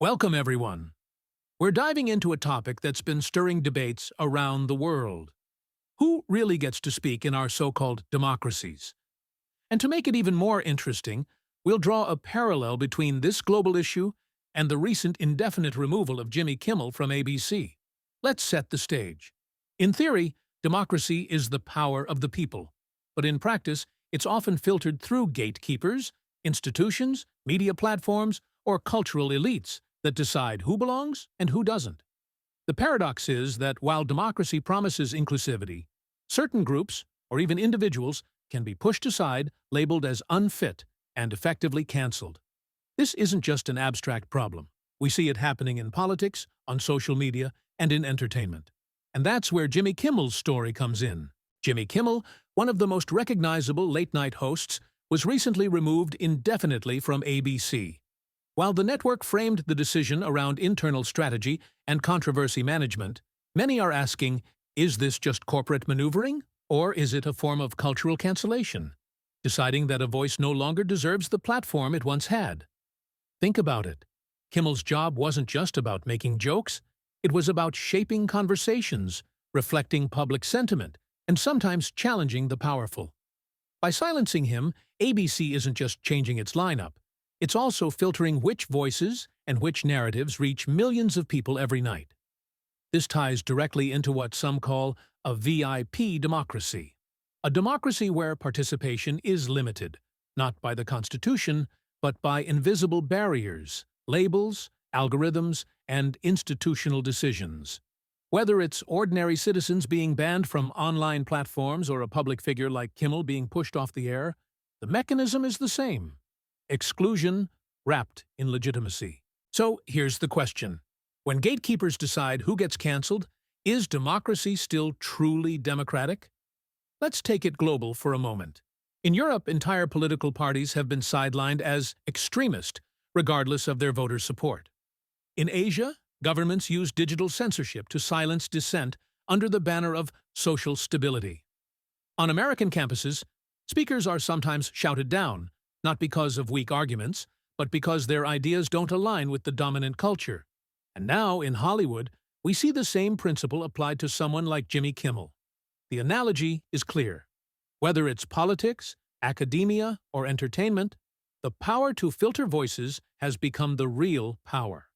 Welcome, everyone. We're diving into a topic that's been stirring debates around the world. Who really gets to speak in our so-called democracies? And to make it even more interesting, we'll draw a parallel between this global issue and the recent indefinite removal of Jimmy Kimmel from ABC. Let's set the stage. In theory, democracy is the power of the people, but in practice, it's often filtered through gatekeepers, institutions, media platforms, or cultural elites that decide who belongs and who doesn't. The paradox is that while democracy promises inclusivity, certain groups, or even individuals, can be pushed aside, labeled as unfit, and effectively cancelled. This isn't just an abstract problem. We see it happening in politics, on social media, and in entertainment. And that's where Jimmy Kimmel's story comes in. Jimmy Kimmel, one of the most recognizable late-night hosts, was recently removed indefinitely from ABC. While the network framed the decision around internal strategy and controversy management, many are asking, is this just corporate maneuvering, or is it a form of cultural cancellation, deciding that a voice no longer deserves the platform it once had? Think about it. Kimmel's job wasn't just about making jokes, it was about shaping conversations, reflecting public sentiment, and sometimes challenging the powerful. By silencing him, ABC isn't just changing its lineup. It's also filtering which voices and which narratives reach millions of people every night. This ties directly into what some call a VIP democracy. A democracy where participation is limited, not by the Constitution, but by invisible barriers, labels, algorithms, and institutional decisions. Whether it's ordinary citizens being banned from online platforms or a public figure like Kimmel being pushed off the air, the mechanism is the same. Exclusion wrapped in legitimacy. So here's the question. When gatekeepers decide who gets cancelled, is democracy still truly democratic? Let's take it global for a moment. In Europe, entire political parties have been sidelined as extremist, regardless of their voter support. In Asia, governments use digital censorship to silence dissent under the banner of social stability. On American campuses, speakers are sometimes shouted down, not because of weak arguments, but because their ideas don't align with the dominant culture. And now, in Hollywood, we see the same principle applied to someone like Jimmy Kimmel. The analogy is clear. Whether it's politics, academia, or entertainment, the power to filter voices has become the real power.